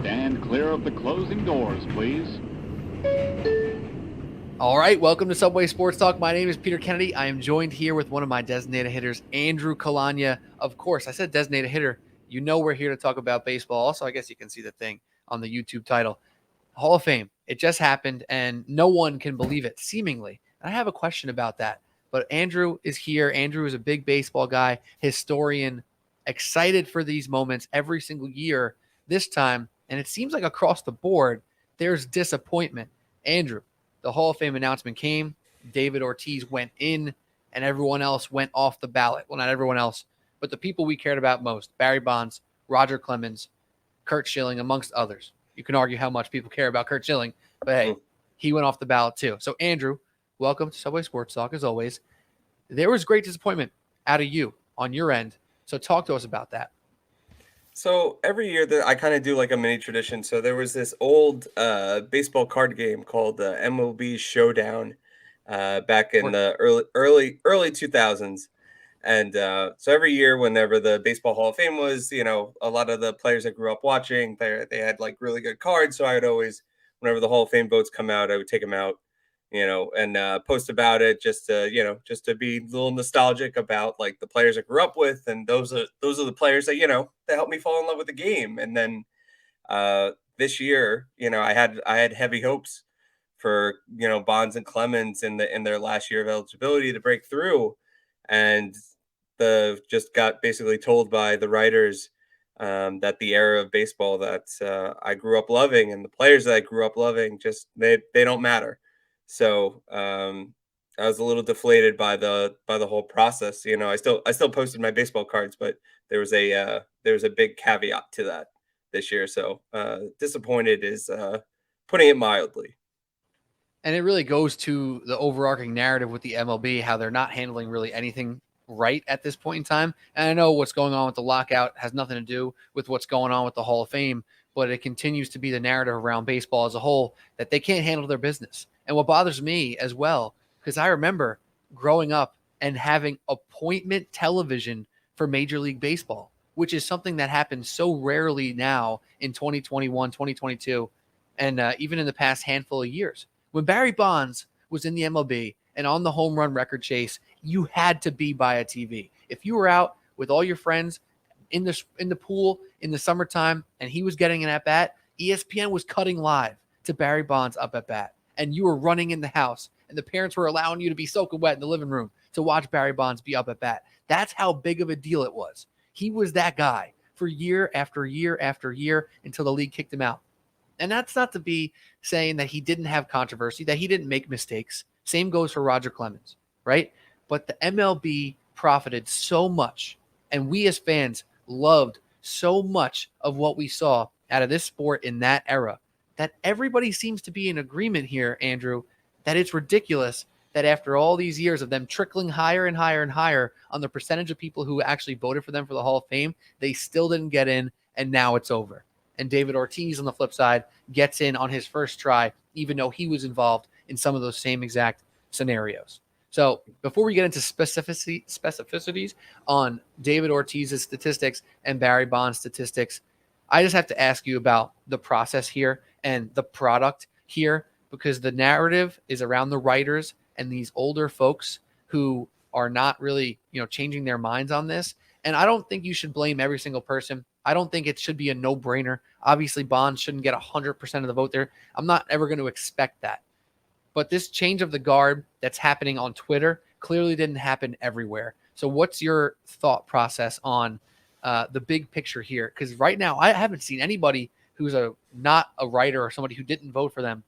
Stand clear of the closing doors, please. All right, welcome to Subway Sports Talk. My name is Peter Kennedy. I am joined here with one of my designated hitters, Andrew Kalanya. Of course, I said designated hitter. You know we're here to talk about baseball. Also, I guess you can see the thing on the YouTube title. Hall of Fame. It just happened, and no one can believe it, seemingly. And I have a question about that. But Andrew is here. Andrew is a big baseball guy, historian, excited for these moments every single year this time. And it seems like across the board, there's disappointment. Andrew, the Hall of Fame announcement came. David Ortiz went in, and everyone else went off the ballot. Well, not everyone else, but the people we cared about most: Barry Bonds, Roger Clemens, Curt Schilling, amongst others. You can argue how much people care about Curt Schilling, but hey, he went off the ballot too. So, Andrew, welcome to Subway Sports Talk, as always. There was great disappointment out of you on your end. So, talk to us about that. So every year that I kind of do like a mini tradition. So there was this old baseball card game called MLB Showdown back in the early 2000s. And so every year, whenever the Baseball Hall of Fame was, a lot of the players I grew up watching, they had like really good cards. So I would always, whenever the Hall of Fame votes come out, I would take them out, and post about it just to be a little nostalgic about like the players I grew up with, and those are the players that that helped me fall in love with the game. And then this year, I had heavy hopes for Bonds and Clemens in their last year of eligibility to break through, and the just got basically told by the writers that the era of baseball that I grew up loving and the players that I grew up loving just they don't matter. So I was a little deflated by the whole process. I still posted my baseball cards, but there was a big caveat to that this year. So disappointed is putting it mildly. And it really goes to the overarching narrative with the MLB, how they're not handling really anything right at this point in time. And I know what's going on with the lockout has nothing to do with what's going on with the Hall of Fame, but it continues to be the narrative around baseball as a whole that they can't handle their business. And what bothers me as well, because I remember growing up and having appointment television for Major League Baseball, which is something that happens so rarely now in 2021, 2022, and even in the past handful of years. When Barry Bonds was in the MLB and on the home run record chase, you had to be by a TV. If you were out with all your friends in the pool in the summertime and he was getting an at bat, ESPN was cutting live to Barry Bonds up at bat, and you were running in the house, and the parents were allowing you to be soaking wet in the living room to watch Barry Bonds be up at bat. That's how big of a deal it was. He was that guy for year after year after year until the league kicked him out. And that's not to be saying that he didn't have controversy, that he didn't make mistakes. Same goes for Roger Clemens, right? But the MLB profited so much, and we as fans loved so much of what we saw out of this sport in that era, that everybody seems to be in agreement here, Andrew, that it's ridiculous that after all these years of them trickling higher and higher and higher on the percentage of people who actually voted for them for the Hall of Fame, they still didn't get in, and now it's over. And David Ortiz, on the flip side, gets in on his first try, even though he was involved in some of those same exact scenarios. So before we get into specificities on David Ortiz's statistics and Barry Bonds' statistics, I just have to ask you about the process here and the product here, because the narrative is around the writers and these older folks who are not really, changing their minds on this. And I don't think you should blame every single person. I don't think it should be a no-brainer. Obviously, Bonds shouldn't get 100% of the vote there. I'm not ever going to expect that. But this change of the guard that's happening on Twitter clearly didn't happen everywhere. So what's your thought process on the big picture here? Because right now, I haven't seen anybody who's not a writer or somebody who didn't vote for them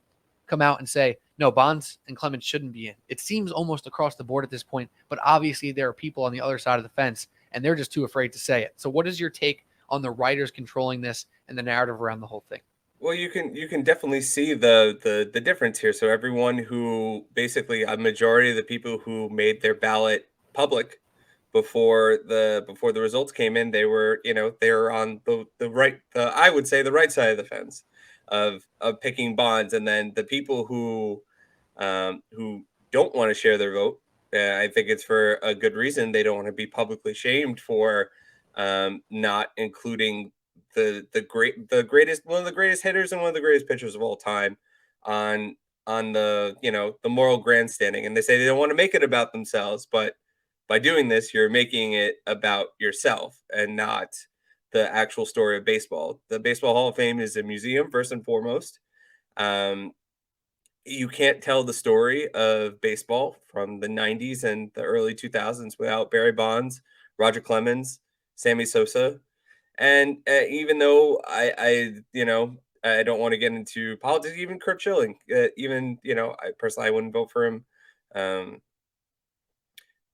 come out and say, no, Bonds and Clemens shouldn't be in. It seems almost across the board at this point, but obviously there are people on the other side of the fence, and they're just too afraid to say it. So what is your take on the writers controlling this and the narrative around the whole thing? Well, you can definitely see the difference here. So everyone who basically a majority of the people who made their ballot public before the results came in, they were they were on the right, I would say the right side of the fence of picking Bonds. And then the people who don't want to share their vote, I think it's for a good reason. They don't want to be publicly shamed for not including the greatest, one of the greatest hitters and one of the greatest pitchers of all time on the, the moral grandstanding, and they say they don't want to make it about themselves, but by doing this, you're making it about yourself and not the actual story of baseball. The Baseball Hall of Fame is a museum first and foremost. Um, you can't tell the story of baseball from the 90s and the early 2000s without Barry Bonds, Roger Clemens, Sammy Sosa. And even though I don't want to get into politics, even Kurt Schilling, even, I personally, I wouldn't vote for him. Um,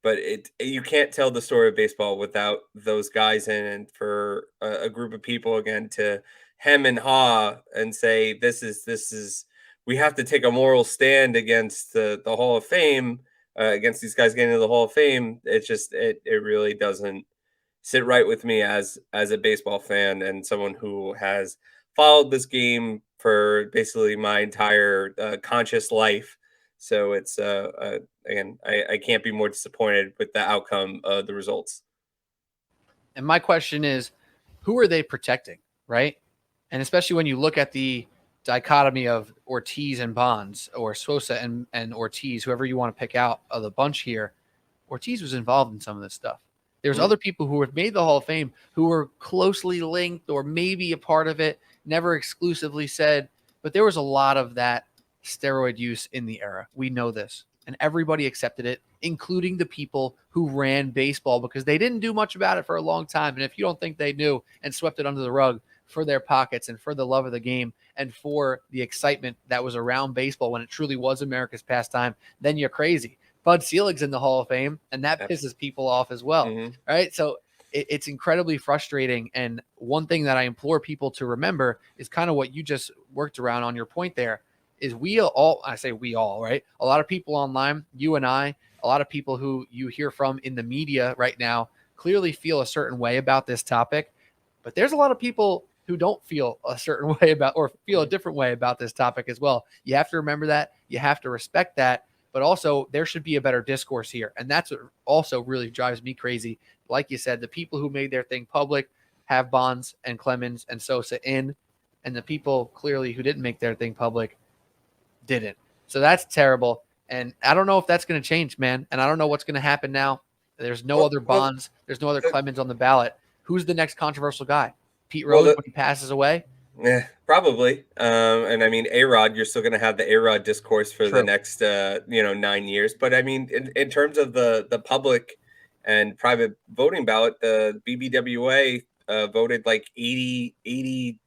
but you can't tell the story of baseball without those guys in, and for a group of people again to hem and haw and say this is we have to take a moral stand against the Hall of Fame, against these guys getting into the Hall of Fame. It's just it really doesn't sit right with me as a baseball fan and someone who has followed this game for basically my entire conscious life. So it's again, I can't be more disappointed with the outcome of the results. And my question is, who are they protecting, right? And especially when you look at the dichotomy of Ortiz and Bonds, or Sosa and Ortiz, whoever you want to pick out of the bunch here, Ortiz was involved in some of this stuff. There's other people who have made the Hall of Fame who were closely linked or maybe a part of it, never exclusively said, but there was a lot of that steroid use in the era. We know this. And everybody accepted it, including the people who ran baseball, because they didn't do much about it for a long time. And if you don't think they knew and swept it under the rug for their pockets and for the love of the game and for the excitement that was around baseball when it truly was America's pastime, then you're crazy. Bud Selig's in the Hall of Fame, and that pisses people off as well, right? So it's incredibly frustrating. And one thing that I implore people to remember is kind of what you just worked around on your point there, is we all, I say we all, right? A lot of people online, you and I, a lot of people who you hear from in the media right now clearly feel a certain way about this topic, but there's a lot of people who don't feel a certain way about, or feel a different way about this topic as well. You have to remember that. You have to respect that. But also there should be a better discourse here. And that's what also really drives me crazy. Like you said, the people who made their thing public have Bonds and Clemens and Sosa in, and the people clearly who didn't make their thing public didn't. So that's terrible. And I don't know if that's going to change, man. And I don't know what's going to happen now. There's no other Bonds. There's no other Clemens on the ballot. Who's the next controversial guy? Pete Rose when he passes away? Yeah, probably. And I mean, A-Rod, you're still going to have the A-Rod discourse for the next, 9 years. But I mean, in terms of the public and private voting ballot, the BBWA voted like 80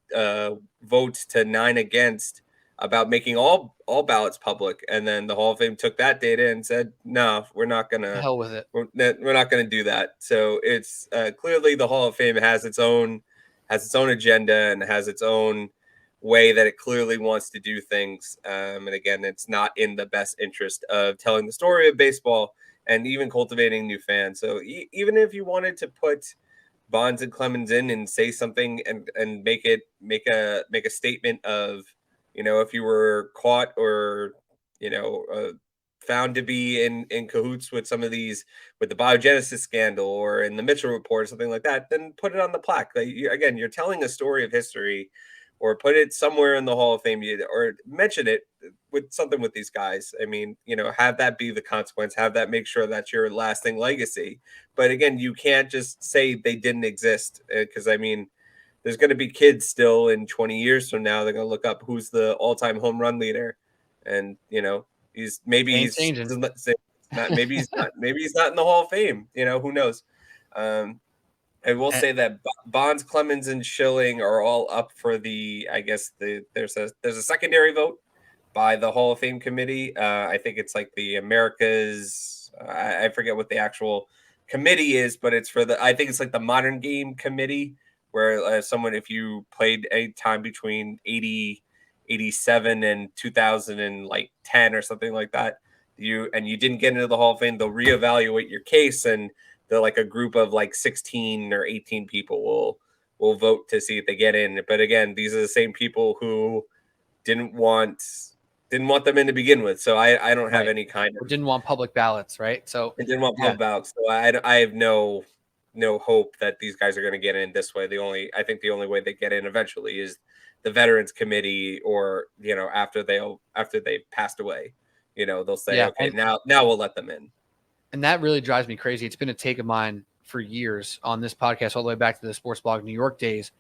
votes to 9 against about making all ballots public. And then the Hall of Fame took that data and said, no, we're not going to. Hell with it. We're not going to do that. So it's clearly the Hall of Fame has its own agenda and has its own way that it clearly wants to do things. And again, it's not in the best interest of telling the story of baseball and even cultivating new fans. So even if you wanted to put Bonds and Clemens in and say something and make a statement of, if you were caught or, found to be in cahoots with some of these, with the biogenesis scandal or in the Mitchell report or something like that, then put it on the plaque. Like, again, you're telling a story of history, or put it somewhere in the Hall of Fame, or mention it with something with these guys. I mean, have that be the consequence, have that make sure that's your lasting legacy. But again, you can't just say they didn't exist, because I mean, there's going to be kids still in 20 years from now, they're going to look up who's the all-time home run leader. And, he's not maybe he's not in the Hall of Fame. Who knows? I will say that Bonds, Clemens, and Schilling are all up for there's a secondary vote by the Hall of Fame committee. I think it's like the America's, I forget what the actual committee is, but it's I think it's like the Modern Game Committee, where if you played any time between 87 and 2010 or something like that, you didn't get into the Hall of Fame, they'll reevaluate your case, and they're like a group of like 16 or 18 people will vote to see if they get in. But again, these are the same people who didn't want them in to begin with. So I don't have any kind of, didn't want public ballots, right? So I didn't want public ballots. So I have no no hope that these guys are going to get in this way. I think the only way they get in eventually is the Veterans Committee, or after they passed away, they'll say, Yeah, okay, now we'll let them in. and that really drives me crazy. It's been a take of mine for years on this podcast, all the way back to the sports blog New York days.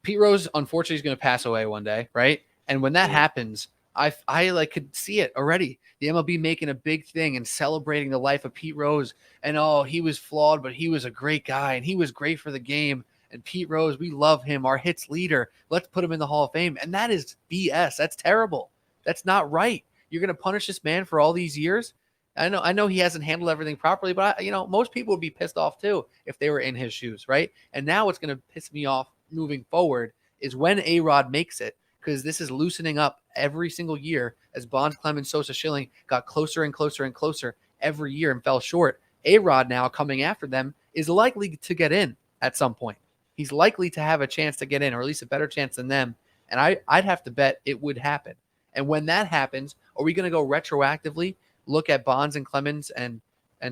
Pete Rose, unfortunately, is going to pass away one day, right? And when that happens, I like could see it already. The MLB making a big thing and celebrating the life of Pete Rose. And he was flawed, but he was a great guy, and he was great for the game. And Pete Rose, we love him, our hits leader. Let's put him in the Hall of Fame. And that is BS. That's terrible. That's not right. You're going to punish this man for all these years. I know he hasn't handled everything properly, but most people would be pissed off too if they were in his shoes, right? And now what's going to piss me off moving forward is when A-Rod makes it, because this is loosening up every single year as Bonds, Clemens, Sosa, Schilling got closer and closer and closer every year and fell short. A-Rod now coming after them is likely to get in at some point. He's likely to have a chance to get in, or at least a better chance than them. And I'd have to bet it would happen. And when that happens, are we going to go retroactively look at Bonds and Clemens and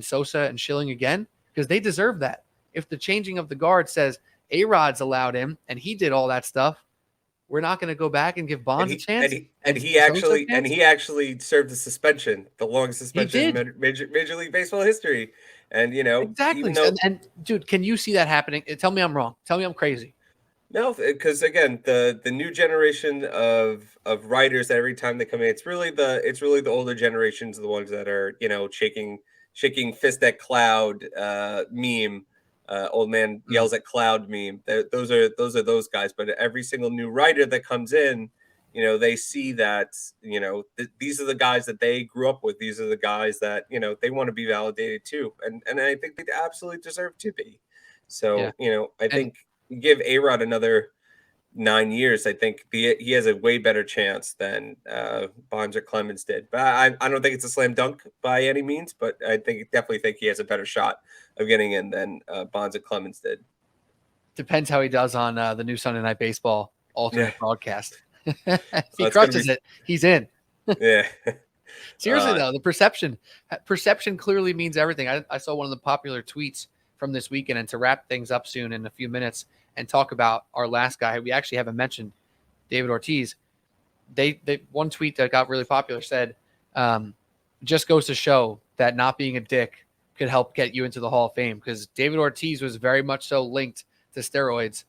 Sosa and Schilling again? Because they deserve that. If the changing of the guard says A-Rod's allowed him and he did all that stuff, we're not going to go back and give Bonds a chance. And he actually served a suspension, the longest suspension in Major League Baseball history. And exactly. And dude, can you see that happening? Tell me I'm wrong. Tell me I'm crazy. No, because again, the new generation of writers, every time they come in, it's really the older generations, the ones that are shaking fist at cloud meme. Old man yells at cloud meme. Those are those guys. But every single new writer that comes in, they see that these are the guys that they grew up with. These are the guys that they want to be validated too, and I think they absolutely deserve to be. So I think give A-Rod another 9 years. I think he has a way better chance than Bonds or Clemens did. But I don't think it's a slam dunk by any means. But I definitely think he has a better shot of getting in than Bonds and Clemens did. Depends how he does on the new Sunday Night Baseball alternate broadcast. If he crushes it, he's in. Yeah. Seriously though, the perception clearly means everything. I saw one of the popular tweets from this weekend, and to wrap things up soon in a few minutes and talk about our last guy who we actually haven't mentioned, David Ortiz. They one tweet that got really popular said, just goes to show that not being a dick could help get you into the Hall of Fame, because David Ortiz was very much so linked to steroids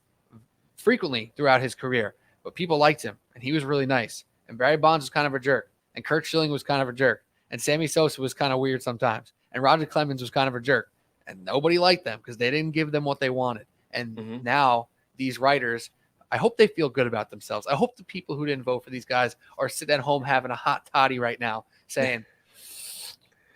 frequently throughout his career, but people liked him and he was really nice. And Barry Bonds was kind of a jerk, and Kurt Schilling was kind of a jerk, and Sammy Sosa was kind of weird sometimes, and Roger Clemens was kind of a jerk, and nobody liked them because they didn't give them what they wanted. And now these writers, I hope they feel good about themselves. I hope the people who didn't vote for these guys are sitting at home having a hot toddy right now saying,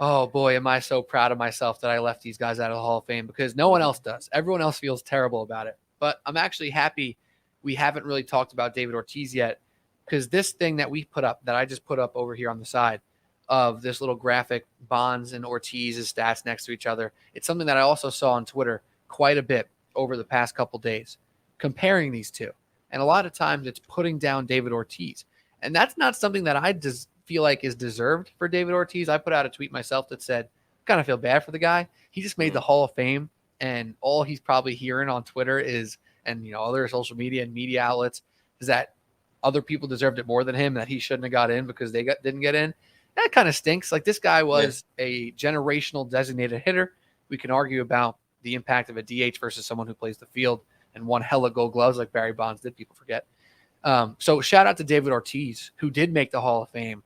oh boy, am I so proud of myself that I left these guys out of the Hall of Fame, because no one else does. Everyone else feels terrible about it. But I'm actually happy we haven't really talked about David Ortiz yet, because this thing that we put up, that I just put up over here on the side of this little graphic, Bonds and Ortiz's stats next to each other, it's something that I also saw on Twitter quite a bit over the past couple days, comparing these two. And a lot of times it's putting down David Ortiz. And that's not something that I feel like is deserved for David Ortiz. I put out a tweet myself that said, kind of feel bad for the guy. He just made the Hall of Fame, and all he's probably hearing on Twitter is, and other social media and media outlets, is that other people deserved it more than him, that he shouldn't have got in because they didn't get in. That kind of stinks. Like, this guy was a generational designated hitter. We can argue about the impact of a DH versus someone who plays the field and won hella gold gloves like Barry Bonds did. People forget. So shout out to David Ortiz, who did make the Hall of Fame.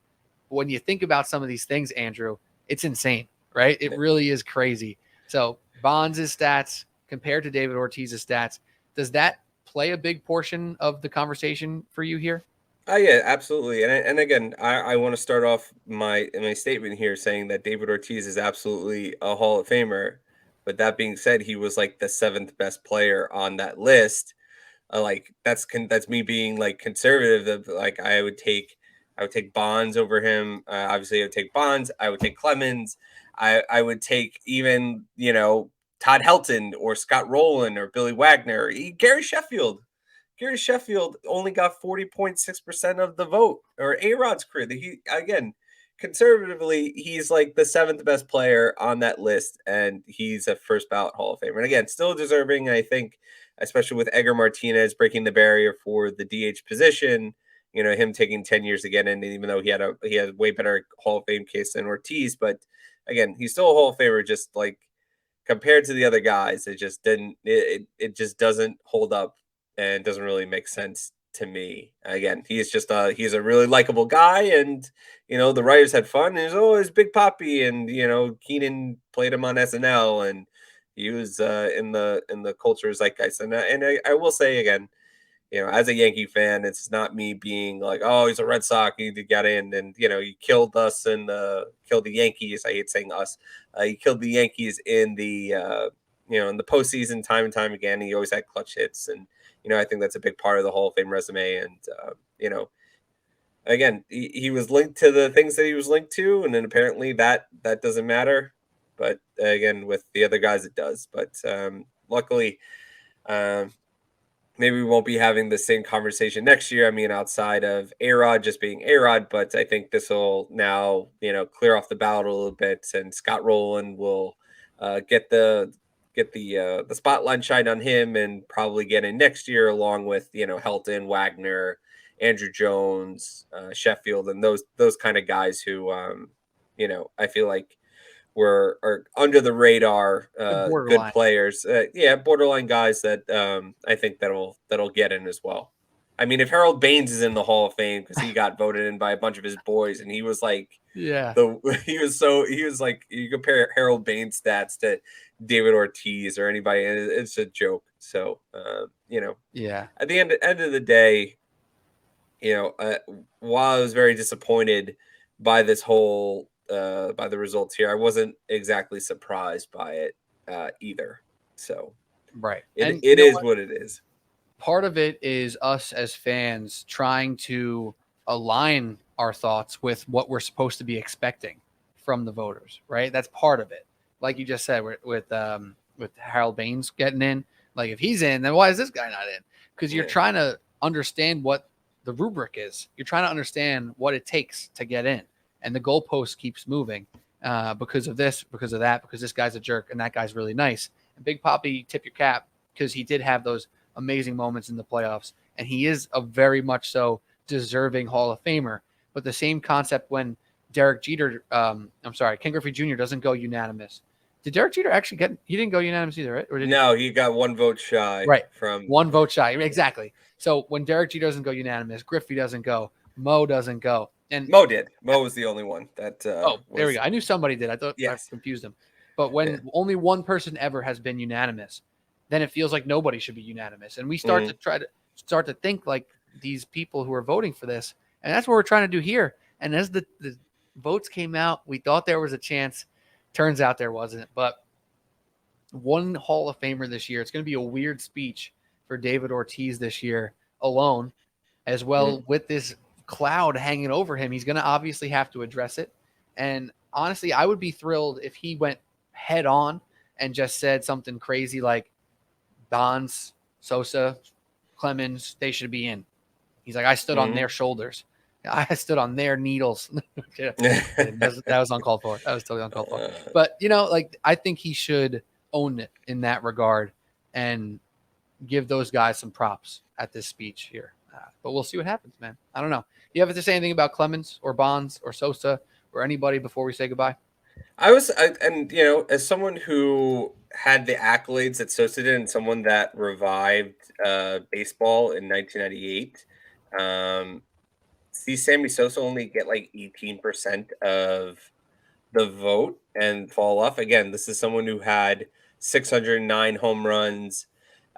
When you think about some of these things, Andrew, it's insane, right? It really is crazy. So Bonds' stats compared to David Ortiz's stats, does that play a big portion of the conversation for you here? Yeah, absolutely. And again, I want to start off my statement here saying that David Ortiz is absolutely a Hall of Famer. But that being said, he was like the 7th best player on that list. Like that's me being like conservative. Like I would take Bonds over him. Obviously, I would take Bonds. I would take Clemens. I would take even Todd Helton or Scott Rowland or Billy Wagner. Gary Sheffield. Gary Sheffield only got 40.6% of the vote, or A-Rod's career. conservatively, he's like the 7th best player on that list, and he's a first ballot Hall of Famer. And again, still deserving. I think, especially with Edgar Martinez breaking the barrier for the DH position, him taking 10 years to get in, even though he had a way better Hall of Fame case than Ortiz. But again, he's still a Hall of Famer. Just like compared to the other guys, it just didn't. It just doesn't hold up and doesn't really make sense to me. Again, he's a really likable guy, and the writers had fun. And he's Big Papi, and Keenan played him on SNL, and he was in the culture zeitgeist. And I will say again, as a Yankee fan, it's not me being like, oh, he's a Red Sox, he need to get in, and he killed us and killed the Yankees. I hate saying us. He killed the Yankees in the in the postseason time and time again. He always had clutch hits, and I think that's a big part of the Hall of Fame resume. And again, he was linked to the things that he was linked to, and then apparently that doesn't matter. But again, with the other guys, it does. But luckily, maybe we won't be having the same conversation next year. I mean, outside of A-Rod just being A-Rod, but I think this will now, clear off the ballot a little bit, and Scott Rowland will get the spotlight shine on him, and probably get in next year along with Helton, Wagner, Andrew Jones, Sheffield, and those kind of guys who I feel like are under the radar, good players. Borderline guys that I think that'll get in as well. I mean, if Harold Baines is in the Hall of Fame because he got voted in by a bunch of his boys, and he was like, he was like, you compare Harold Baines stats to David Ortiz or anybody, and it's a joke. So, at the end of the day, while I was very disappointed by this whole by the results here, I wasn't exactly surprised by it either. So, right, it is what it is. Part of it is us as fans trying to align our thoughts with what we're supposed to be expecting from the voters, right? That's part of it. Like you just said, with Harold Baines getting in, like if he's in, then why is this guy not in? Because you're trying to understand what the rubric is. You're trying to understand what it takes to get in, and the goalpost keeps moving because of this, because of that, because this guy's a jerk and that guy's really nice. And Big Papi, tip your cap, because he did have those amazing moments in the playoffs, and he is a very much so deserving Hall of Famer. But the same concept when Derek Jeter, Ken Griffey Jr. doesn't go unanimous. Did Derek Jeter actually get? He didn't go unanimous either, right? Or no, he got one vote shy. Right, from one vote shy. Exactly. So when Derek Jeter doesn't go unanimous, Griffey doesn't go, Mo doesn't go, and Mo did. Mo was the only one that. There we go. I knew somebody did. I thought I confused him. But when only one person ever has been unanimous, then it feels like nobody should be unanimous, and we start to think like these people who are voting for this, and that's what we're trying to do here. And as the votes came out, we thought there was a chance. Turns out there wasn't. But one Hall of Famer this year. It's going to be a weird speech for David Ortiz this year alone, as well with this cloud hanging over him. He's going to obviously have to address it. And honestly, I would be thrilled if he went head on and just said something crazy like Bonds, Sosa, Clemens, they should be in. He's like, I stood on their shoulders. I stood on their needles. that was uncalled for. That was totally uncalled for. But, I think he should own it in that regard and give those guys some props at this speech here. But we'll see what happens, man. I don't know. You have to say anything about Clemens or Bonds or Sosa or anybody before we say goodbye? As someone who had the accolades that Sosa did, and someone that revived baseball in 1998, see Sammy Sosa only get like 18% of the vote and fall off. Again, this is someone who had 609 home runs,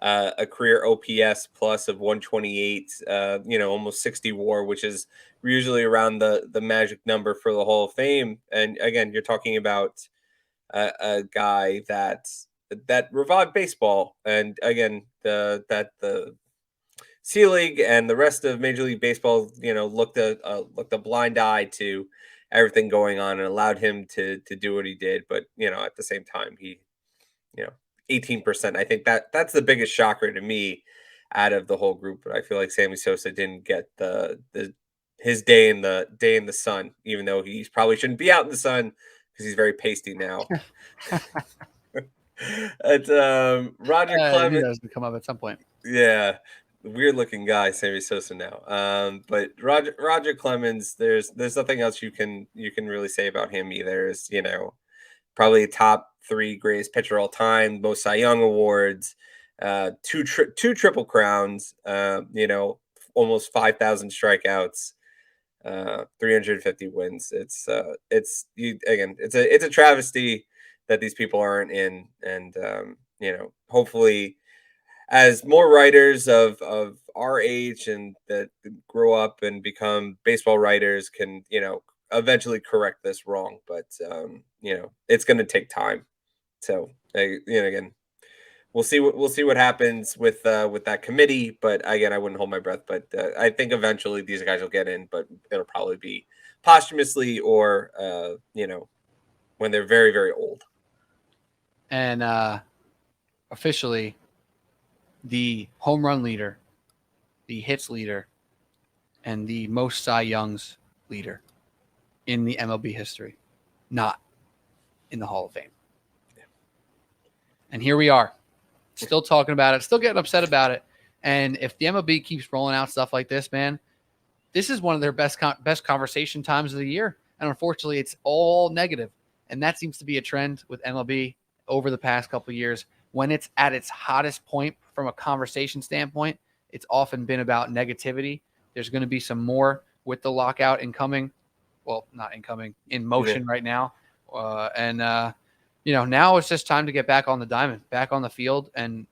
a career OPS plus of 128, almost 60 WAR, which is usually around the magic number for the Hall of Fame. And again, you're talking about a guy that revived baseball. And again, the C League and the rest of Major League Baseball, looked a blind eye to everything going on and allowed him to do what he did. But at the same time, he 18%. I think that's the biggest shocker to me out of the whole group. But I feel like Sammy Sosa didn't get the his day in the sun, even though he probably shouldn't be out in the sun because he's very pasty now. It's Roger I knew Clemens. that was gonna come up at some point. Yeah, weird looking guy, Sammy Sosa now. But Roger Clemens, there's nothing else you can really say about him either. Is probably top 3 greatest pitcher all time, most Cy Young awards, two triple crowns, almost 5,000 strikeouts, 350 wins. It's a travesty that these people aren't in, and hopefully as more writers of our age and that grow up and become baseball writers can eventually correct this wrong, but it's going to take time. So again, we'll see what happens with that committee, but again, I wouldn't hold my breath, but I think eventually these guys will get in, but it'll probably be posthumously or when they're very, very old. And officially, the home run leader, the hits leader, and the most Cy Youngs leader in the MLB history, not in the Hall of Fame. Yeah. And here we are, still talking about it, still getting upset about it. And if the MLB keeps rolling out stuff like this, man, this is one of their best conversation times of the year. And unfortunately, it's all negative. And that seems to be a trend with MLB over the past couple of years. When it's at its hottest point from a conversation standpoint, it's often been about negativity. There's going to be some more with the lockout incoming. Well, not incoming, in motion right now. Now it's just time to get back on the diamond, back on the field, and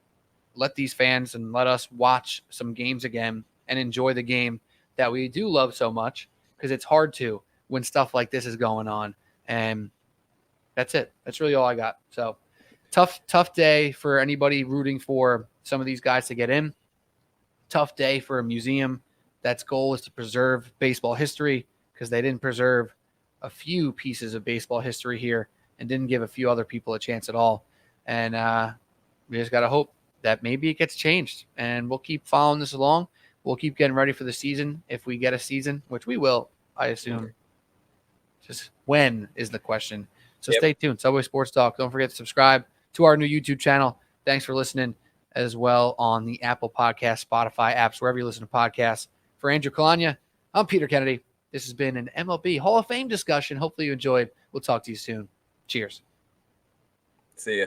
let these fans and let us watch some games again and enjoy the game that we do love so much, because it's hard to when stuff like this is going on. And that's it. That's really all I got. So tough day for anybody rooting for some of these guys to get in. Tough day for a museum that's goal is to preserve baseball history, because they didn't preserve a few pieces of baseball history here and didn't give a few other people a chance at all. And we just got to hope that maybe it gets changed, and we'll keep following this along. We'll keep getting ready for the season if we get a season, which we will, I assume. Just when is the question. So Stay tuned. Subway Sports Talk. Don't forget to subscribe to our new YouTube channel. Thanks for listening as well on the Apple Podcast, Spotify apps, wherever you listen to podcasts. For Andrew Kalanya, I'm Peter Kennedy. This has been an MLB Hall of Fame discussion. Hopefully you enjoyed. We'll talk to you soon. Cheers. See ya.